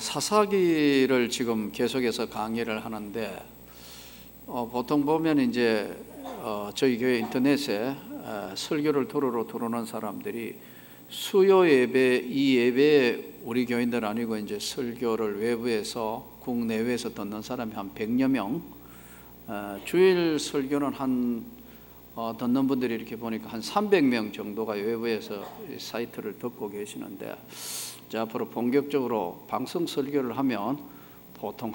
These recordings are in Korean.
사사기를 지금 계속해서 강의를 하는데 보통 보면 이제 저희 교회 인터넷에 설교를 들으러 들어오는 사람들이 수요 예배, 이 예배에 우리 교인들 아니고 이제 설교를 외부에서 국내외에서 듣는 사람이 한 100여 명, 주일 설교는 듣는 분들이 이렇게 보니까 한 300명 정도가 외부에서 이 사이트를 듣고 계시는데, 이제 앞으로 본격적으로 방송 설교를 하면 보통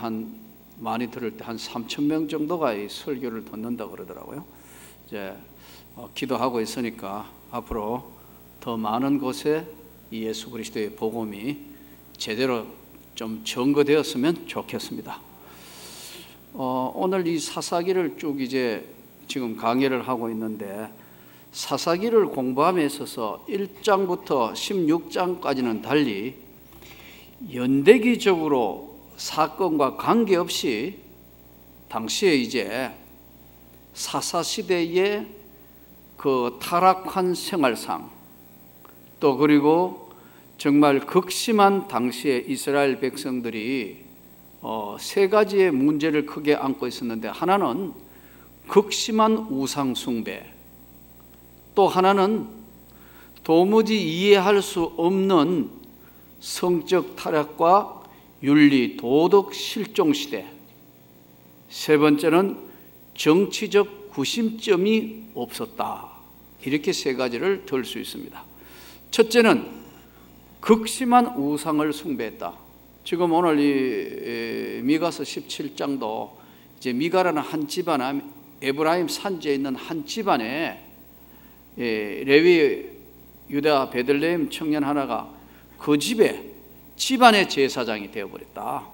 많이 들을 때 한 3,000명 정도가 이 설교를 듣는다 그러더라고요. 이제 기도하고 있으니까 앞으로 더 많은 곳에 이 예수 그리스도의 복음이 제대로 좀 전거되었으면 좋겠습니다. 오늘 이 사사기를 쭉 이제 지금 강의를 하고 있는데, 사사기를 공부함에 있어서 1장부터 16장까지는 달리 연대기적으로 사건과 관계없이 당시에 이제 사사시대의 그 타락한 생활상, 또 그리고 정말 극심한 당시에 이스라엘 백성들이 세 가지의 문제를 크게 안고 있었는데, 하나는 극심한 우상 숭배, 또 하나는 도무지 이해할 수 없는 성적 타락과 윤리 도덕 실종 시대, 세 번째는 정치적 구심점이 없었다. 이렇게 세 가지를 들 수 있습니다. 첫째는 극심한 우상을 숭배했다. 지금 오늘 이 미가서 17장도 이제 미가라는 한 집안, 에브라임 산지에 있는 한 집안에 레위 유다 베들레헴 청년 하나가 그 집안의 제사장이 되어버렸다.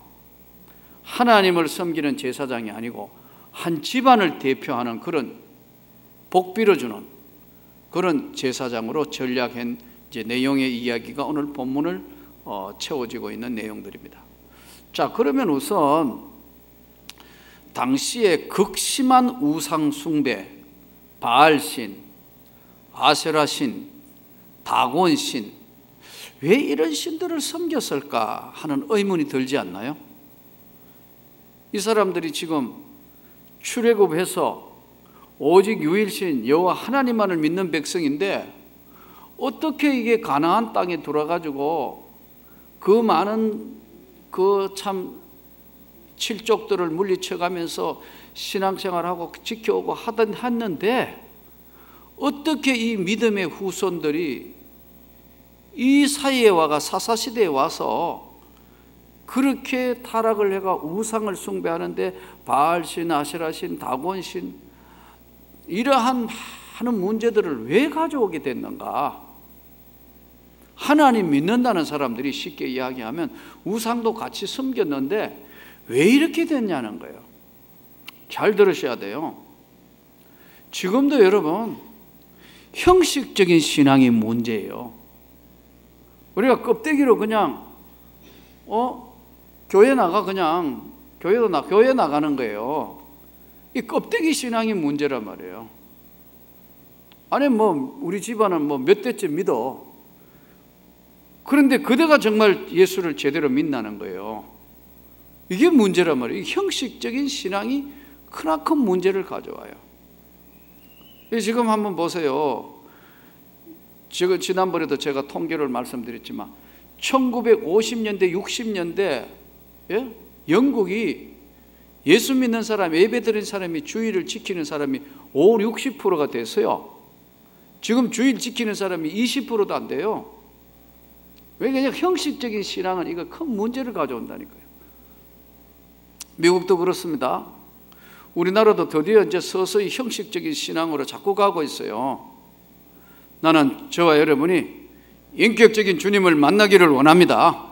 하나님을 섬기는 제사장이 아니고 한 집안을 대표하는 그런 복 빌어주는 그런 제사장으로 전락한 이제 내용의 이야기가 오늘 본문을 채워지고 있는 내용들입니다. 자, 그러면 우선 당시에 극심한 우상 숭배, 바알신, 아세라신, 다곤신, 왜 이런 신들을 섬겼을까 하는 의문이 들지 않나요? 이 사람들이 지금 출애굽해서 오직 유일신 여호와 하나님만을 믿는 백성인데, 어떻게 이게 가나안 땅에 들어가지고 그 많은 그 참 칠족들을 물리쳐가면서 신앙생활하고 지켜오고 했는데, 어떻게 이 믿음의 후손들이 이 사이에 와가 사사시대에 와서 그렇게 타락을 해가 우상을 숭배하는데, 바알신, 아세라신, 다곤신 이러한 많은 문제들을 왜 가져오게 됐는가? 하나님 믿는다는 사람들이 쉽게 이야기하면 우상도 같이 섬겼는데 왜 이렇게 됐냐는 거예요. 잘 들으셔야 돼요. 지금도 여러분 형식적인 신앙이 문제예요. 우리가 껍데기로 그냥 교회 나가, 그냥 교회 나가는 거예요. 이 껍데기 신앙이 문제란 말이에요. 아니 우리 집안은 몇 대째 믿어. 그런데 그대가 정말 예수를 제대로 믿나는 거예요. 이게 문제란 말이에요. 형식적인 신앙이 크나큰 문제를 가져와요. 지금 한번 보세요. 지난번에도 제가 통계를 말씀드렸지만 1950년대 60년대 영국이 예수 믿는 사람, 예배 드리는 사람이, 주일을 지키는 사람이 60%가 됐어요. 지금 주일 지키는 사람이 20%도 안 돼요. 왜냐하면 형식적인 신앙은 이거 큰 문제를 가져온다니까요. 미국도 그렇습니다. 우리나라도 드디어 이제 서서히 형식적인 신앙으로 자꾸 가고 있어요. 나는 저와 여러분이 인격적인 주님을 만나기를 원합니다.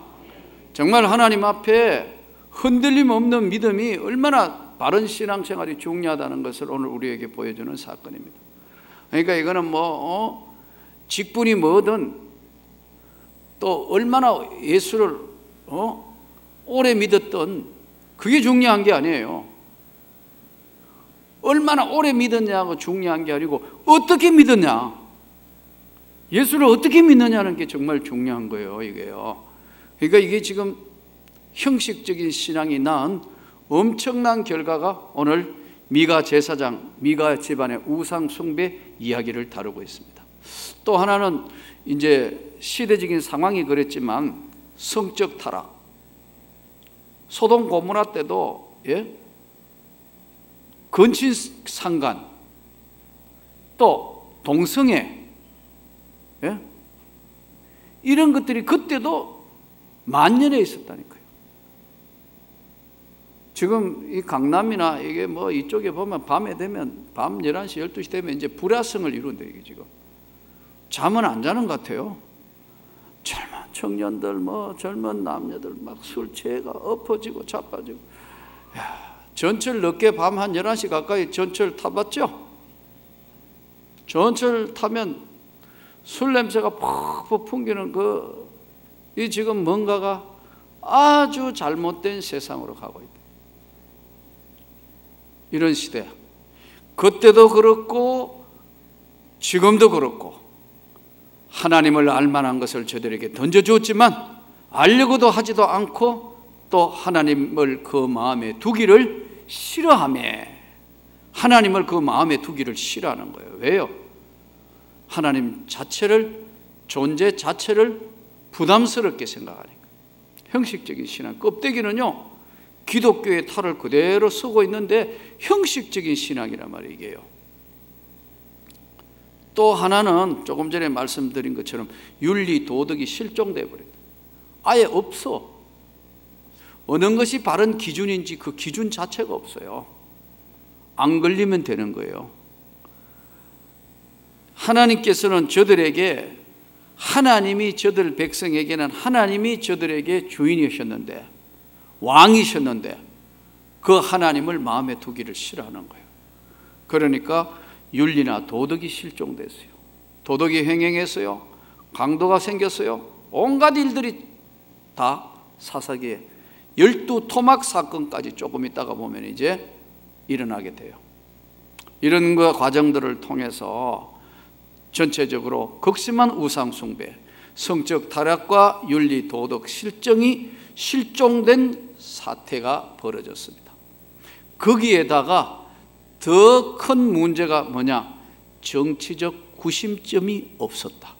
정말 하나님 앞에 흔들림 없는 믿음이 얼마나 바른 신앙생활이 중요하다는 것을 오늘 우리에게 보여주는 사건입니다. 그러니까 이거는 직분이 뭐든, 또 얼마나 예수를 오래 믿었던 그게 중요한 게 아니에요. 얼마나 오래 믿었냐가 중요한 게 아니고 어떻게 믿었냐, 예수를 어떻게 믿느냐는 게 정말 중요한 거예요, 이게요. 그러니까 이게 지금 형식적인 신앙이 낳은 엄청난 결과가 오늘 미가 제사장, 미가 집안의 우상 숭배 이야기를 다루고 있습니다. 또 하나는 이제 시대적인 상황이 그랬지만 성적 타락, 소돔 고모라 때도 건친상간, 또 동성애, 이런 것들이 그때도 만연해 있었다니까요. 지금 이 강남이나 이게 뭐 이쪽에 보면 밤에 되면 밤 11시, 12시 되면 이제 불야성을 이룬다, 이게 지금. 잠은 안 자는 것 같아요. 젊은 청년들, 뭐 젊은 남녀들 막 술 취해가 엎어지고 자빠지고. 전철 늦게 밤 한 11시 가까이 전철 타봤죠? 전철 타면 술 냄새가 퍽퍽 풍기는 이 지금 뭔가가 아주 잘못된 세상으로 가고 있다. 이런 시대. 그때도 그렇고 지금도 그렇고 하나님을 알만한 것을 저들에게 던져주었지만 알려고도 하지도 않고 또 하나님을 그 마음에 두기를 싫어하며 하나님을 그 마음에 두기를 싫어하는 거예요. 왜요? 하나님 자체를, 존재 자체를 부담스럽게 생각하니까. 형식적인 신앙, 껍데기는요 기독교의 탈을 그대로 쓰고 있는데 형식적인 신앙이란 말이에요, 이게요. 또 하나는 조금 전에 말씀드린 것처럼 윤리 도덕이 실종되어 버려요. 아예 없어. 어느 것이 바른 기준인지 그 기준 자체가 없어요. 안 걸리면 되는 거예요. 하나님께서는 저들에게, 하나님이 저들 백성에게는 하나님이 저들에게 주인이셨는데, 왕이셨는데 그 하나님을 마음에 두기를 싫어하는 거예요. 그러니까 윤리나 도덕이 실종됐어요. 도덕이 횡행했어요. 강도가 생겼어요. 온갖 일들이 다 사사기에 12토막 사건까지 조금 있다가 보면 이제 일어나게 돼요. 이런 과정들을 통해서 전체적으로 극심한 우상 숭배, 성적 타락과 윤리 도덕 실종된 사태가 벌어졌습니다. 거기에다가 더 큰 문제가 뭐냐? 정치적 구심점이 없었다.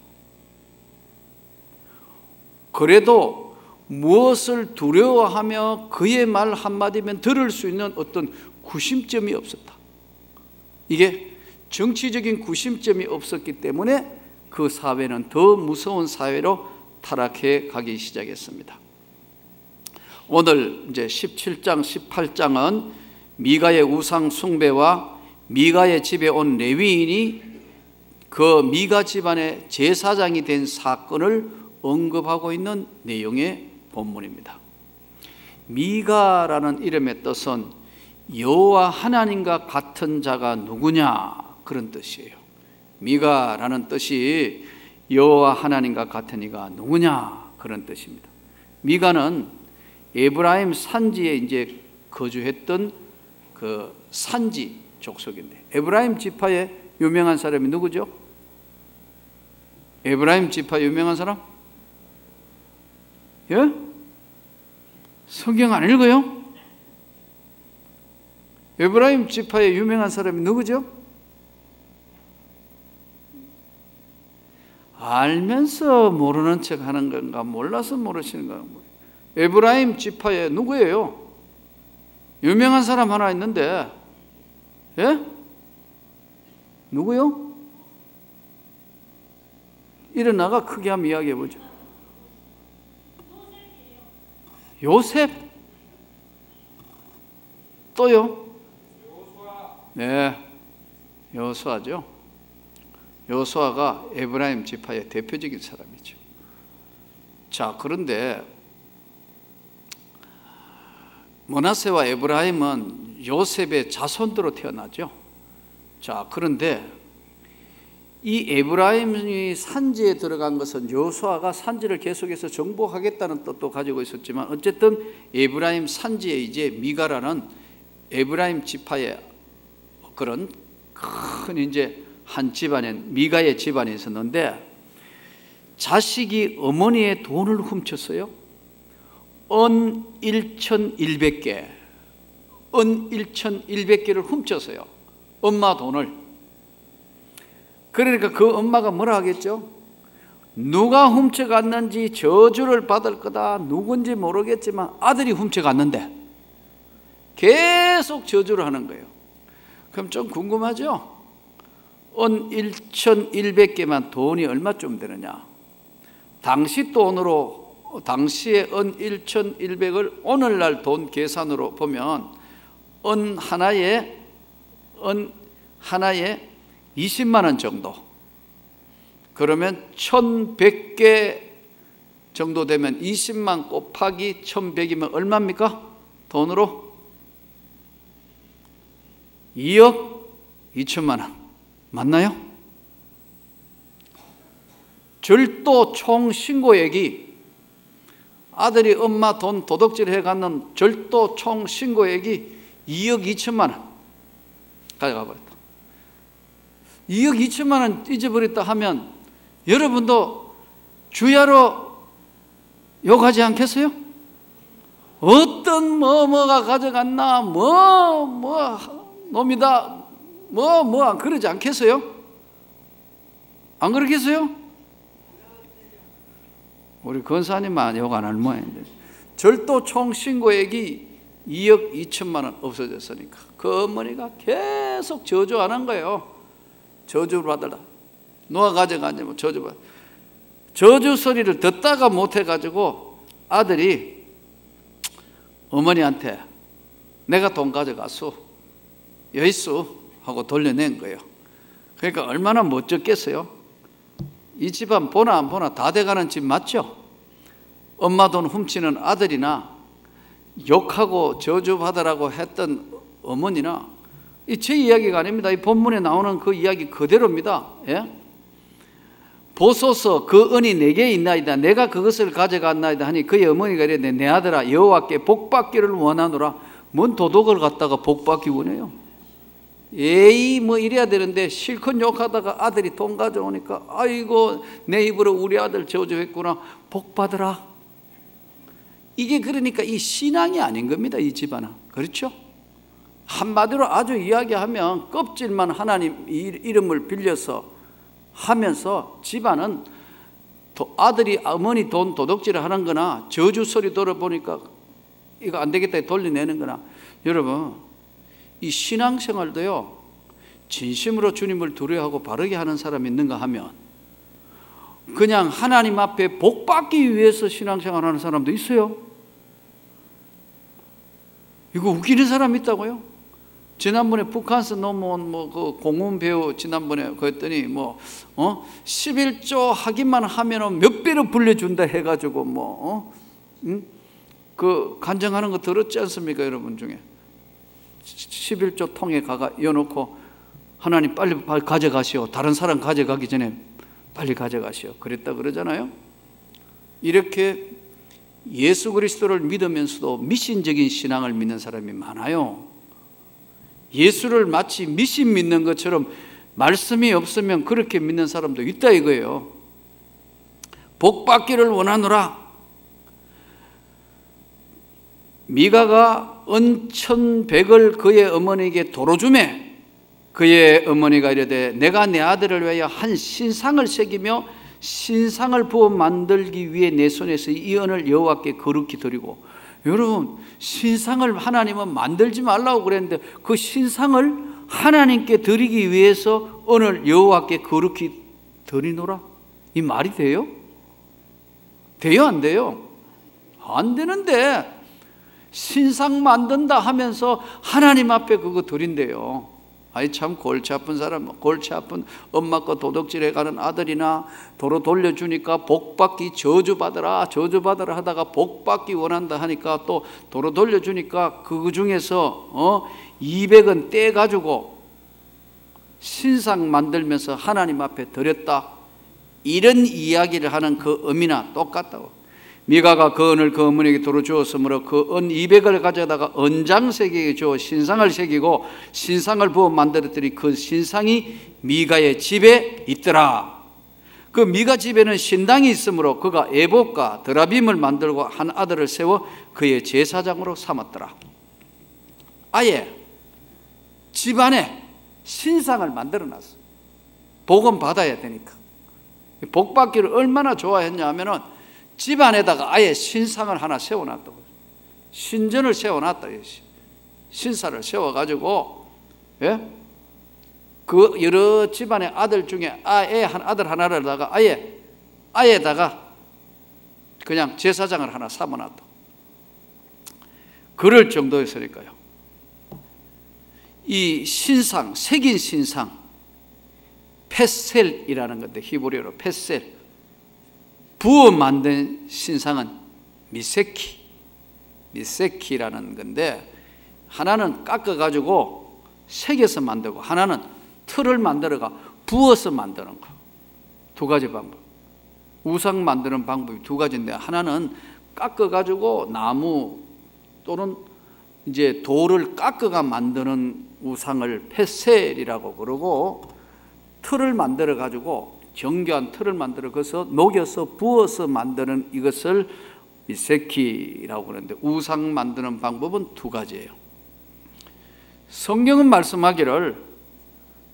그래도 무엇을 두려워하며 그의 말 한마디면 들을 수 있는 어떤 구심점이 없었다. 이게 정치적인 구심점이 없었기 때문에 그 사회는 더 무서운 사회로 타락해 가기 시작했습니다. 오늘 이제 17장, 18장은 미가의 우상 숭배와 미가의 집에 온 레위인이 그 미가 집안의 제사장이 된 사건을 언급하고 있는 내용의 본문입니다. 미가라는 이름의 뜻은 여호와 하나님과 같은 자가 누구냐, 그런 뜻이에요. 미가라는 뜻이 여호와 하나님과 같은 이가 누구냐, 그런 뜻입니다. 미가는 에브라임 산지에 이제 거주했던 그 산지 족속인데, 에브라임 지파의 유명한 사람이 누구죠? 에브라임 지파 유명한 사람? 예? 성경 안 읽어요? 에브라임 지파의 유명한 사람이 누구죠? 알면서 모르는 척 하는 건가, 몰라서 모르시는 건가? 에브라임 지파의 누구예요? 유명한 사람 하나 있는데, 예? 누구요? 일어나가 크게 한번 이야기해 보죠. 요셉. 또요? 네, 여호수아죠. 여호수아가 에브라임 지파의 대표적인 사람이죠. 자, 그런데 므낫세와 에브라임은 요셉의 자손으로 태어나죠. 자, 그런데 이 에브라임이 산지에 들어간 것은 여호수아가 산지를 계속해서 정복하겠다는 뜻도 가지고 있었지만, 어쨌든 에브라임 산지에 이제 미가라는 에브라임 지파의 그런 큰 이제 한 집안에, 미가의 집안에 있었는데, 자식이 어머니의 돈을 훔쳤어요. 은 1,100개, 은 1,100개를 훔쳤어요. 엄마 돈을. 그러니까 그 엄마가 뭐라 하겠죠? 누가 훔쳐갔는지 저주를 받을 거다. 누군지 모르겠지만 아들이 훔쳐갔는데 계속 저주를 하는 거예요. 그럼 좀 궁금하죠? 은 1,100개만 돈이 얼마쯤 되느냐? 당시 돈으로, 당시의 은 1,100을 오늘날 돈 계산으로 보면 은 하나에 20만 원 정도. 그러면 1,100개 정도 되면 20만 곱하기 1,100이면 얼마입니까? 돈으로 2억 2천만 원. 맞나요? 절도 총 신고액이, 아들이 엄마 돈 도둑질 해갔는 절도 총 신고액이 2억 2천만 원 가져가 버렸다. 2억 2천만 원 잊어버렸다 하면 여러분도 주야로 욕하지 않겠어요? 어떤 뭐가 가져갔나, 놈이다, 그러지 않겠어요? 안 그러겠어요? 우리 권사님만 욕 안 할 모양인데, 절도 총 신고액이 2억 2천만 원 없어졌으니까 그 어머니가 계속 저주하는 거예요. 저주를 받으라. 누가 가져가냐면 저주받아. 저주 소리를 듣다가 못해가지고 아들이 어머니한테 내가 돈 가져갔소, 여있소 하고 돌려낸 거예요. 그러니까 얼마나 멋졌겠어요? 이 집안 보나 안 보나 다 돼가는 집 맞죠? 엄마 돈 훔치는 아들이나 욕하고 저주받으라고 했던 어머니나, 이 제 이야기가 아닙니다. 이 본문에 나오는 그 이야기 그대로입니다. 예? 보소서 그 은이 내게 있나이다. 내가 그것을 가져갔나이다 하니 그의 어머니가 이랬네. 내 아들아, 여호와께 복받기를 원하노라. 뭔 도둑을 갖다가 복받기 원해요? 에이 뭐 이래야 되는데 실컷 욕하다가 아들이 돈 가져오니까 아이고 내 입으로 우리 아들 저주했구나, 복받으라. 이게 그러니까 이 신앙이 아닌 겁니다. 이 집안은. 그렇죠? 한마디로 아주 이야기하면 껍질만 하나님 이름을 빌려서 하면서 집안은 아들이 어머니 돈 도둑질을 하는 거나 저주 소리 들어보니까 이거 안 되겠다 돌려내는 거나, 여러분 이 신앙생활도요, 진심으로 주님을 두려워하고 바르게 하는 사람이 있는가 하면 그냥 하나님 앞에 복 받기 위해서 신앙생활하는 사람도 있어요. 이거 웃기는 사람이 있다고요? 지난번에 북한에서 넘어온 그 공훈 배우 지난번에 그랬더니 11조 하기만 하면은 몇 배로 불려준다 해가지고 그 간증하는 거 들었지 않습니까? 여러분 중에 11조 통에 가가 여놓고 하나님 빨리 가져가시오. 다른 사람 가져가기 전에 빨리 가져가시오. 그랬다 그러잖아요. 이렇게 예수 그리스도를 믿으면서도 미신적인 신앙을 믿는 사람이 많아요. 예수를 마치 미신 믿는 것처럼 말씀이 없으면 그렇게 믿는 사람도 있다 이거예요. 복 받기를 원하노라. 미가가 은 1,100을 그의 어머니에게 도로 주매 그의 어머니가 이르되 내가 내 아들을 위하여 한 신상을 새기며 신상을 부어 만들기 위해 내 손에서 이 은을 여호와께 거룩히 드리고. 여러분, 신상을 하나님은 만들지 말라고 그랬는데 그 신상을 하나님께 드리기 위해서 은을 여호와께 거룩히 드리노라. 이 말이 돼요? 돼요, 안 돼요? 안 되는데 신상 만든다 하면서 하나님 앞에 그거 드린대요. 아이 참 골치 아픈 사람, 골치 아픈 엄마 거 도둑질해 가는 아들이나 도로 돌려주니까 복받기 저주받으라 하다가 복받기 원한다 하니까 또 도로 돌려주니까 그 중에서 200원 떼가지고 신상 만들면서 하나님 앞에 드렸다, 이런 이야기를 하는 그 의미나 똑같다고. 미가가 그 은을 그 어머니에게 도로 주었으므로 그 은 200을 가져다가 은장새에게 주어 신상을 새기고 신상을 부어 만들었더니 그 신상이 미가의 집에 있더라. 그 미가 집에는 신당이 있으므로 그가 에봇과 드라빔을 만들고 한 아들을 세워 그의 제사장으로 삼았더라. 아예 집안에 신상을 만들어 놨어. 복은 받아야 되니까. 복 받기를 얼마나 좋아했냐 하면은 집안에다가 아예 신상을 하나 세워놨다고. 신전을 세워놨다. 신사를 세워가지고, 예? 그 여러 집안의 아들 중에 아들 하나를다가 아예다가 그냥 제사장을 하나 삼아놨다. 그럴 정도였으니까요. 이 신상, 새긴 신상, 페셀이라는 건데, 히브리어로 페셀. 부어 만든 신상은 미세키라는 건데, 하나는 깎아가지고 새겨서 만들고, 하나는 틀을 만들어가 부어서 만드는 거. 두 가지 방법. 우상 만드는 방법이 두 가지인데, 하나는 깎아가지고 나무 또는 이제 돌을 깎아가 만드는 우상을 페셀이라고 그러고, 틀을 만들어 가지고 정교한 틀을 만들어 거기서 녹여서 부어서 만드는 이것을 미세키라고 그러는데, 우상 만드는 방법은 두 가지예요. 성경은 말씀하기를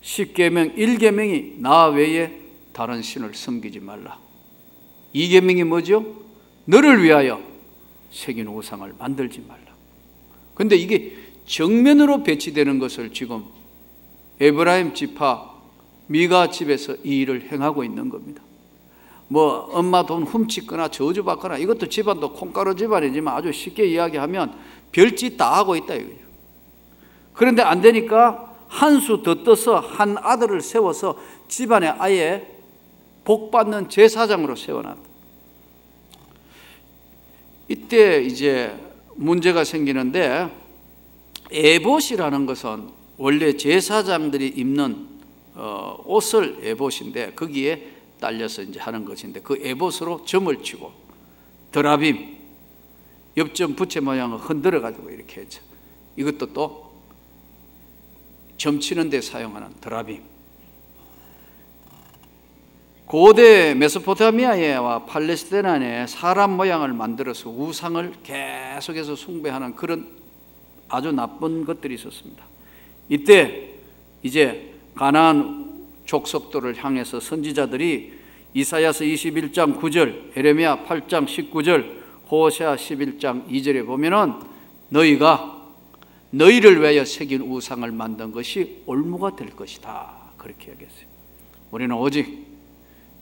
10계명 1계명이 나 외에 다른 신을 섬기지 말라. 2계명이 뭐죠? 너를 위하여 새긴 우상을 만들지 말라. 그런데 이게 정면으로 배치되는 것을 지금 에브라임 지파 미가 집에서 이 일을 행하고 있는 겁니다. 뭐 엄마 돈 훔치거나 저주받거나, 이것도 집안도 콩가루 집안이지만 아주 쉽게 이야기하면 별짓 다 하고 있다 이거예요. 그런데 안 되니까 한 수 더 떠서 한 아들을 세워서 집안에 아예 복받는 제사장으로 세워놨다. 이때 이제 문제가 생기는데, 에봇이라는 것은 원래 제사장들이 입는 옷을 에봇인데, 거기에 딸려서 이제 하는 것인데, 그 에봇으로 점을 치고 드라빔, 옆점 부채 모양을 흔들어 가지고 이렇게 했죠. 이것도 또 점 치는 데 사용하는 드라빔. 고대 메소포타미아와 팔레스타인에 사람 모양을 만들어서 우상을 계속해서 숭배하는 그런 아주 나쁜 것들이 있었습니다. 이때 이제 가나안 족속들을 향해서 선지자들이 이사야서 21장 9절, 에레미야 8장 19절, 호세아 11장 2절에 보면은 너희를 위하여 새긴 우상을 만든 것이 올무가 될 것이다, 그렇게 얘기했어요. 우리는 오직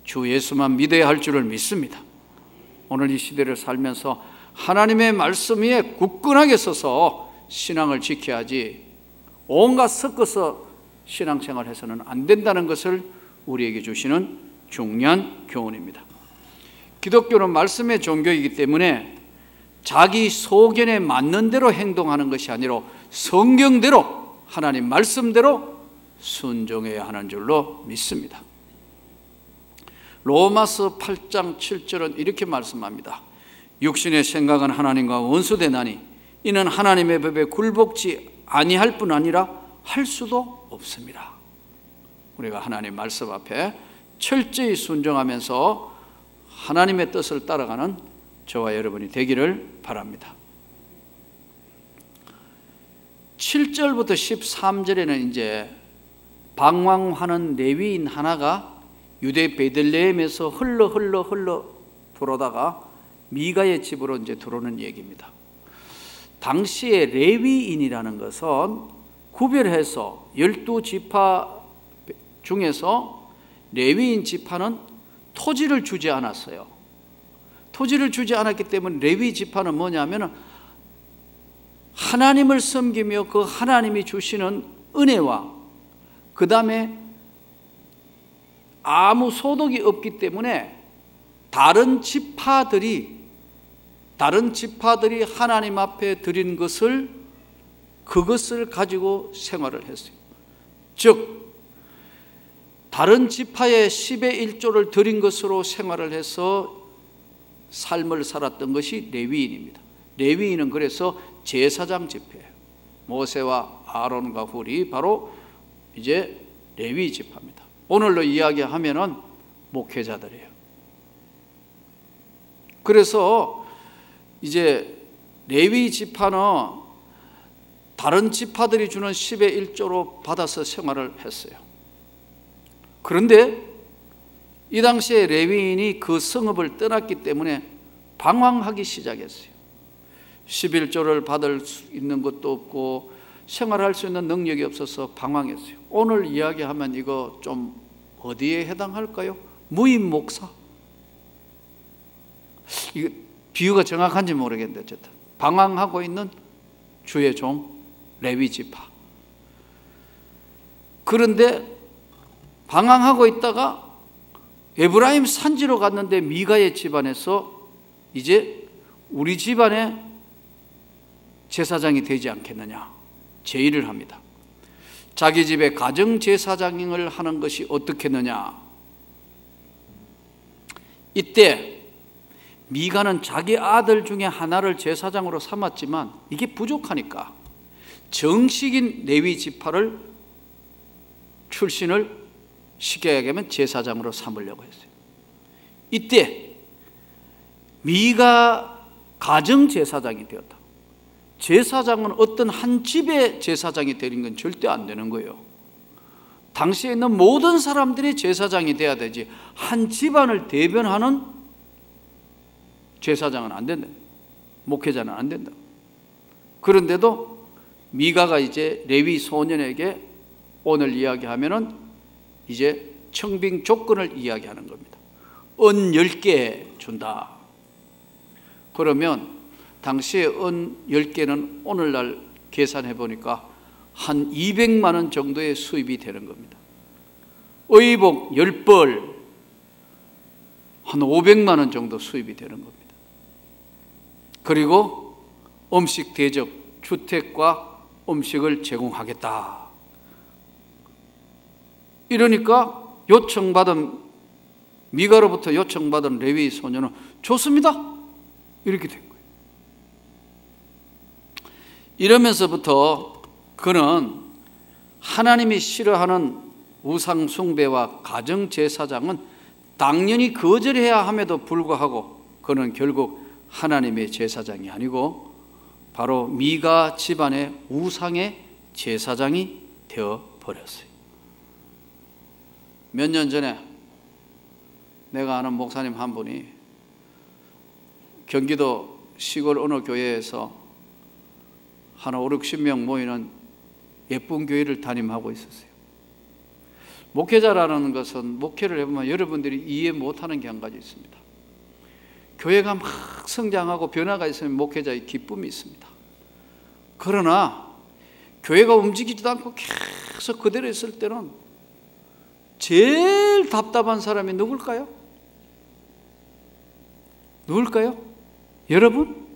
주 예수만 믿어야 할 줄을 믿습니다. 오늘 이 시대를 살면서 하나님의 말씀 위에 굳건하게 서서 신앙을 지켜야지, 온갖 섞어서 신앙생활 해서는 안 된다는 것을 우리에게 주시는 중요한 교훈입니다. 기독교는 말씀의 종교이기 때문에 자기 소견에 맞는 대로 행동하는 것이 아니라 성경대로, 하나님 말씀대로 순종해야 하는 줄로 믿습니다. 로마서 8장 7절은 이렇게 말씀합니다. 육신의 생각은 하나님과 원수되나니 이는 하나님의 법에 굴복지 아니할 뿐 아니라 할 수도 없습니다. 우리가 하나님 말씀 앞에 철저히 순종하면서 하나님의 뜻을 따라가는 저와 여러분이 되기를 바랍니다. 7절부터 13절에는 이제 방황하는 레위인 하나가 유대 베들레헴에서 흘러 들어오다가 미가의 집으로 이제 들어오는 얘기입니다. 당시에 레위인이라는 것은 구별해서 12지파 중에서 레위인 지파는 토지를 주지 않았어요. 토지를 주지 않았기 때문에 레위 지파는 뭐냐면 하나님을 섬기며 그 하나님이 주시는 은혜와 그 다음에 아무 소득이 없기 때문에 다른 지파들이 하나님 앞에 드린 그것을 가지고 생활을 했어요. 즉 다른 지파의 10의 1조를 드린 것으로 생활을 해서 삶을 살았던 것이 레위인입니다. 레위인은 그래서 제사장 집회예요. 모세와 아론과 훌이 바로 이제 레위 지파입니다. 오늘로 이야기하면은 목회자들이에요. 그래서 이제 레위 지파는 다른 지파들이 주는 10의 1조로 받아서 생활을 했어요. 그런데 이 당시에 레위인이 그 성읍을 떠났기 때문에 방황하기 시작했어요. 11조를 받을 수 있는 것도 없고 생활할 수 있는 능력이 없어서 방황했어요. 오늘 이야기하면 이거 좀 어디에 해당할까요? 무임 목사. 이거 비유가 정확한지 모르겠는데 어쨌든 방황하고 있는 주의 종 레위 지파. 그런데 방황하고 있다가 에브라임 산지로 갔는데 미가의 집안에서 이제 우리 집안의 제사장이 되지 않겠느냐 제의를 합니다. 자기 집에 가정 제사장을 하는 것이 어떻겠느냐. 이때 미가는 자기 아들 중에 하나를 제사장으로 삼았지만 이게 부족하니까 정식인 레위 지파를 출신을 시켜야겠으면 제사장으로 삼으려고 했어요. 이때 미가 가정 제사장이 되었다. 제사장은 어떤 한 집의 제사장이 되는 건 절대 안 되는 거예요. 당시에 있는 모든 사람들이 제사장이 돼야 되지 한 집안을 대변하는 제사장은 안 된다. 목회자는 안 된다. 그런데도 미가가 이제 레위 소년에게 오늘 이야기하면은 이제 청빙 조건을 이야기하는 겁니다. 은 10개 준다. 그러면 당시에 은 10개는 오늘날 계산해 보니까 한 200만 원 정도의 수입이 되는 겁니다. 의복 10벌 한 500만 원 정도 수입이 되는 겁니다. 그리고 음식 대접, 주택과 음식을 제공하겠다. 이러니까 미가로부터 요청받은 레위 소녀는 좋습니다. 이렇게 된 거예요. 이러면서부터 그는 하나님이 싫어하는 우상 숭배와 가정 제사장은 당연히 거절해야 함에도 불구하고 그는 결국 하나님의 제사장이 아니고 바로 미가 집안의 우상의 제사장이 되어 버렸어요. 몇 년 전에 내가 아는 목사님 한 분이 경기도 시골 어느 교회에서 한 5, 60명 모이는 예쁜 교회를 담임하고 있었어요. 목회자라는 것은 목회를 해보면 여러분들이 이해 못하는 게 한 가지 있습니다. 교회가 막 성장하고 변화가 있으면 목회자의 기쁨이 있습니다. 그러나 교회가 움직이지도 않고 계속 그대로 있을 때는 제일 답답한 사람이 누굴까요? 누굴까요? 여러분?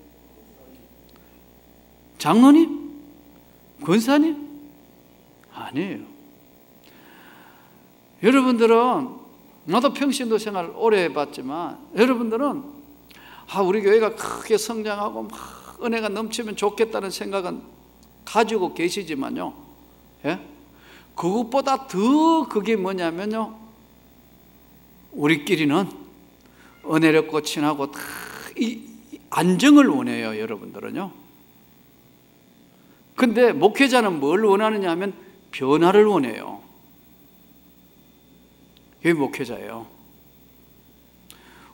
장로님? 권사님? 아니에요. 여러분들은 나도 평신도 생활 오래 해봤지만 여러분들은 우리 교회가 크게 성장하고 막 은혜가 넘치면 좋겠다는 생각은 가지고 계시지만요. 예? 그것보다 더 그게 뭐냐면요. 우리끼리는 은혜롭고 친하고 다 이 안정을 원해요. 여러분들은요. 근데 목회자는 뭘 원하느냐 하면 변화를 원해요. 그게 목회자예요.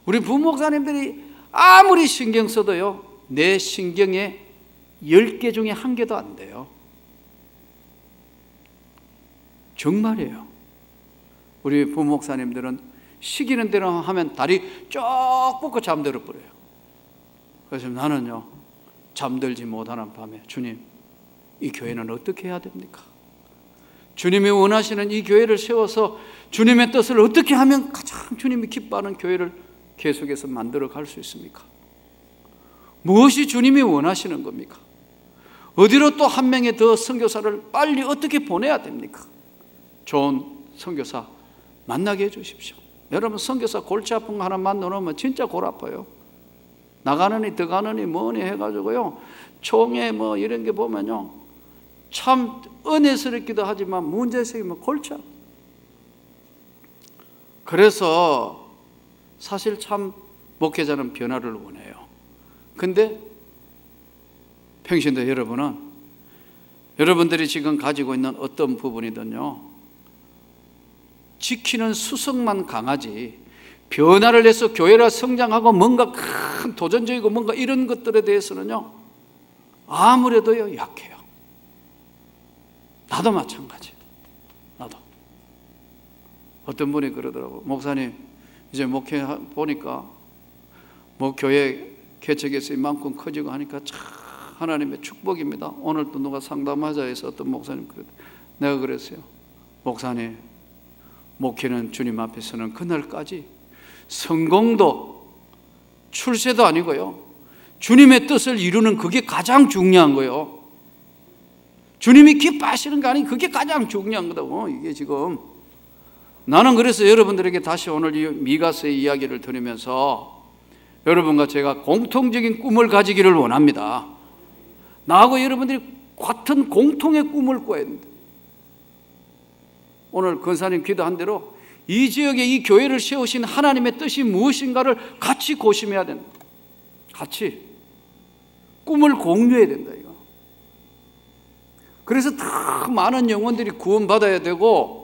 우리 부목사님들이 아무리 신경 써도요, 내 신경에 10개 중에 1개도 안 돼요. 정말이에요. 우리 부목사님들은 시키는 대로 하면 다리 쭉 뻗고 잠들어 버려요. 그래서 나는요, 잠들지 못하는 밤에 주님, 이 교회는 어떻게 해야 됩니까? 주님이 원하시는 이 교회를 세워서 주님의 뜻을 어떻게 하면 가장 주님이 기뻐하는 교회를 계속해서 만들어 갈 수 있습니까? 무엇이 주님이 원하시는 겁니까? 어디로 또 한 명의 더 선교사를 빨리 어떻게 보내야 됩니까? 좋은 선교사 만나게 해주십시오. 여러분, 선교사 골치 아픈 거 하나 만나놓으면 진짜 골 아파요. 나가느니 들어가느니 뭐니 해가지고요, 총회 뭐 이런 게 보면요, 참 은혜스럽기도 하지만 문제식이면 골치 아파. 그래서 사실 참 목회자는 변화를 원해요. 근데 평신도 여러분들이 지금 가지고 있는 어떤 부분이든요, 지키는 수석만 강하지 변화를 해서 교회가 성장하고 뭔가 큰 도전적이고 뭔가 이런 것들에 대해서는요, 아무래도요 약해요. 나도 마찬가지. 나도. 어떤 분이 그러더라고. 목사님, 이제 목회 보니까 뭐 교회 개척해서 이만큼 커지고 하니까 참 하나님의 축복입니다. 오늘 또 누가 상담하자 해서 어떤 목사님 그러더라고. 내가 그랬어요. 목사님, 목회는 주님 앞에서는 그날까지 성공도 출세도 아니고요, 주님의 뜻을 이루는 그게 가장 중요한 거예요. 주님이 기뻐하시는 거 아니, 그게 가장 중요한 거다고. 이게 지금 나는 그래서 여러분들에게 다시 오늘 이 미가서의 이야기를 들으면서 여러분과 제가 공통적인 꿈을 가지기를 원합니다. 나하고 여러분들이 같은 공통의 꿈을 꿔야 됩니다. 오늘 권사님 기도한 대로 이 지역에 이 교회를 세우신 하나님의 뜻이 무엇인가를 같이 고심해야 된다. 같이 꿈을 공유해야 된다 이거. 그래서 더 많은 영혼들이 구원받아야 되고,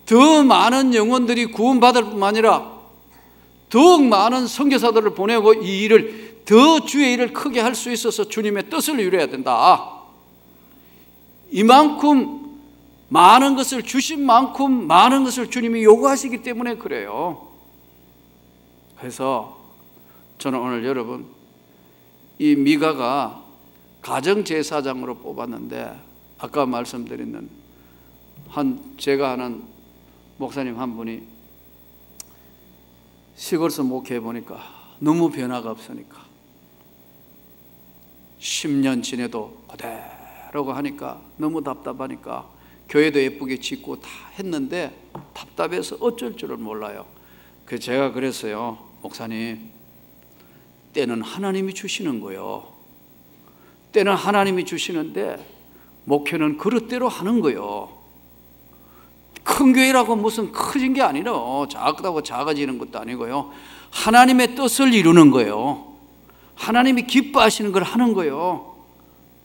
더 많은 영혼들이 구원받을 뿐만 아니라 더욱 많은 선교사들을 보내고 이 일을 더 주의 일을 크게 할 수 있어서 주님의 뜻을 이루어야 된다. 이만큼 많은 것을 주신 만큼 많은 것을 주님이 요구하시기 때문에 그래요. 그래서 저는 오늘 여러분, 이 미가가 가정제사장으로 뽑았는데, 아까 말씀드리는 제가 아는 목사님 한 분이 시골에서 목회해 보니까 너무 변화가 없으니까 10년 지내도 그대로고 하니까 너무 답답하니까 교회도 예쁘게 짓고 다 했는데 답답해서 어쩔 줄을 몰라요. 그래서 제가 그랬어요. 목사님, 때는 하나님이 주시는 거예요. 때는 하나님이 주시는데 목회는 그릇대로 하는 거예요. 큰 교회라고 무슨 커진 게 아니라 작다고 작아지는 것도 아니고요, 하나님의 뜻을 이루는 거예요. 하나님이 기뻐하시는 걸 하는 거예요.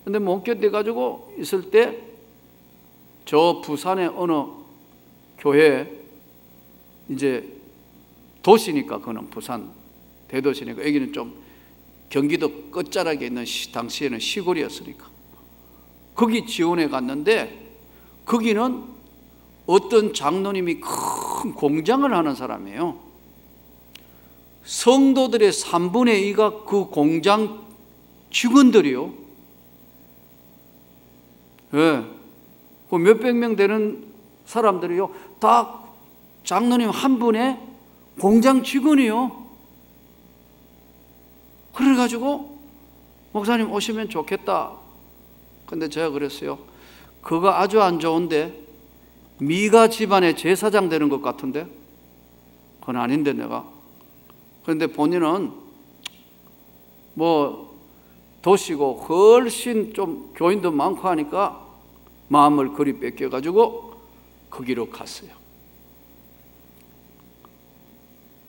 근데 못 견뎌가지고 있을 때 저 부산의 어느 교회, 이제 도시니까, 그는 부산 대도시니까, 여기는 좀 경기도 끝자락에 있는 당시에는 시골이었으니까 거기 지원해 갔는데, 거기는 어떤 장로님이 큰 공장을 하는 사람이에요. 성도들의 3분의 2가 그 공장 직원들이요. 네. 그 몇백 명 되는 사람들이요, 다 장로님 한 분의 공장 직원이요. 그래가지고 목사님 오시면 좋겠다. 근데 제가 그랬어요. 그거 아주 안 좋은데 미가 집안의 제사장 되는 것 같은데? 그건 아닌데 내가. 그런데 본인은 뭐 도시고 훨씬 좀 교인도 많고 하니까 마음을 그리 뺏겨가지고 거기로 갔어요.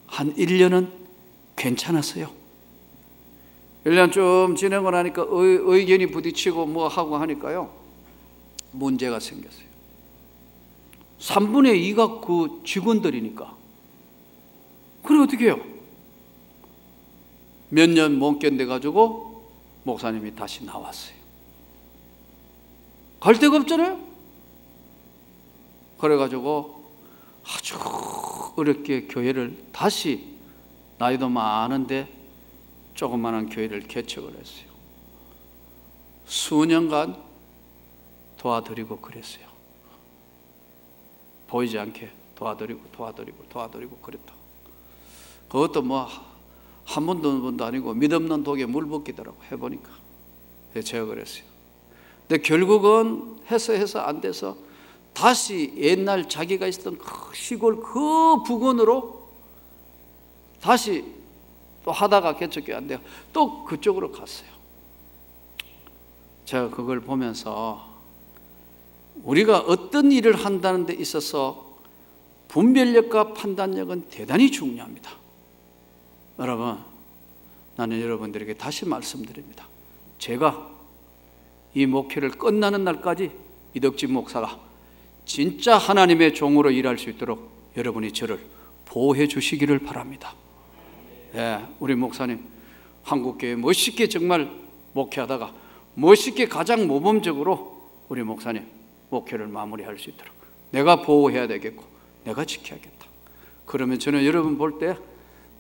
한 1년은 괜찮았어요. 1년 좀 지내고 나니까 의견이 부딪히고 뭐 하고 하니까요, 문제가 생겼어요. 3분의 2가 그 직원들이니까. 그래 어떻게 해요? 몇 년 못 견뎌가지고 목사님이 다시 나왔어요. 갈 데가 없잖아요. 그래가지고 아주 어렵게 교회를 다시, 나이도 많은데 조그마한 교회를 개척을 했어요. 수년간 도와드리고 그랬어요. 보이지 않게 도와드리고 그랬다. 그것도 뭐 한 번도 아니고 믿없는 독에 물 붓기더라고 해보니까. 제가 그랬어요. 근데 결국은 해서 안 돼서 다시 옛날 자기가 있었던 그 시골 그 부근으로 다시 또 하다가 개척이 안 돼요. 또 그쪽으로 갔어요. 제가 그걸 보면서 우리가 어떤 일을 한다는 데 있어서 분별력과 판단력은 대단히 중요합니다. 여러분, 나는 여러분들에게 다시 말씀드립니다. 제가 이 목회를 끝나는 날까지 이덕진 목사가 진짜 하나님의 종으로 일할 수 있도록 여러분이 저를 보호해 주시기를 바랍니다. 우리 목사님 한국교회 멋있게 정말 목회하다가 멋있게 가장 모범적으로 우리 목사님 목회를 마무리할 수 있도록 내가 보호해야 되겠고 내가 지켜야겠다. 그러면 저는 여러분 볼 때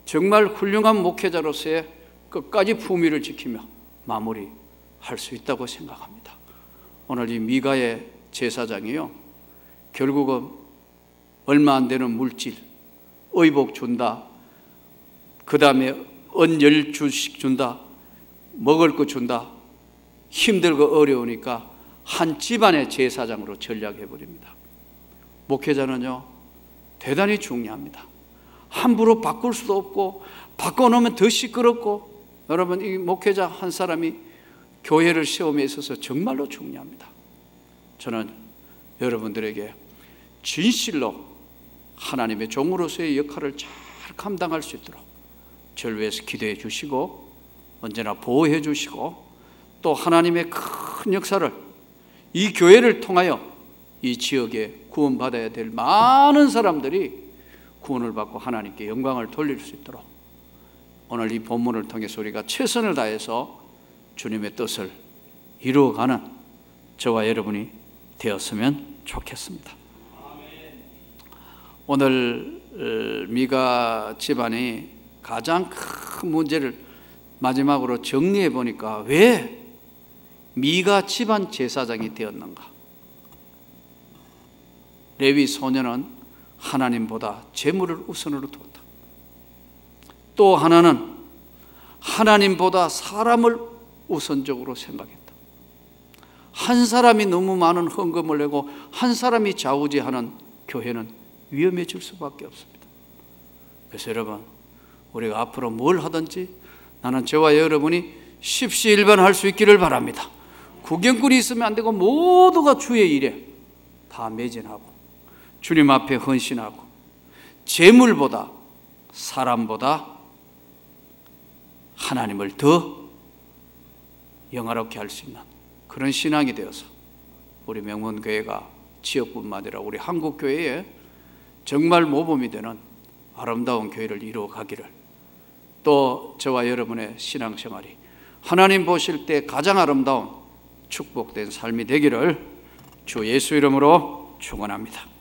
정말 훌륭한 목회자로서의 끝까지 품위를 지키며 마무리할 수 있다고 생각합니다. 오늘 이 미가의 제사장이요, 결국은 얼마 안 되는 물질, 의복 준다, 그 다음에 은 10주씩 준다, 먹을 거 준다, 힘들고 어려우니까 한 집안의 제사장으로 전락해버립니다. 목회자는요 대단히 중요합니다. 함부로 바꿀 수도 없고 바꿔놓으면 더 시끄럽고, 여러분 이 목회자 한 사람이 교회를 세움에 있어서 정말로 중요합니다. 저는 여러분들에게 진실로 하나님의 종으로서의 역할을 잘 감당할 수 있도록 저를 위해서 기도해 주시고 언제나 보호해 주시고, 또 하나님의 큰 역사를 이 교회를 통하여 이 지역에 구원받아야 될 많은 사람들이 구원을 받고 하나님께 영광을 돌릴 수 있도록 오늘 이 본문을 통해서 우리가 최선을 다해서 주님의 뜻을 이루어가는 저와 여러분이 되었으면 좋겠습니다. 오늘 미가 집안이 가장 큰 문제를 마지막으로 정리해 보니까 왜 미가 집안 제사장이 되었는가? 레위 소년은 하나님보다 재물을 우선으로 두었다. 또 하나는 하나님보다 사람을 우선적으로 생각했다. 한 사람이 너무 많은 헌금을 내고 한 사람이 좌우지하는 교회는 위험해질 수밖에 없습니다. 그래서 여러분, 우리가 앞으로 뭘 하든지 나는 저와 여러분이 십시일반할 수 있기를 바랍니다. 구경꾼이 있으면 안 되고 모두가 주의 일에 다 매진하고 주님 앞에 헌신하고 재물보다 사람보다 하나님을 더 영화롭게 할 수 있는 그런 신앙이 되어서 우리 명문교회가 지역뿐만 아니라 우리 한국교회에 정말 모범이 되는 아름다운 교회를 이루어가기를, 또 저와 여러분의 신앙생활이 하나님 보실 때 가장 아름다운 축복된 삶이 되기를 주 예수 이름으로 축원합니다.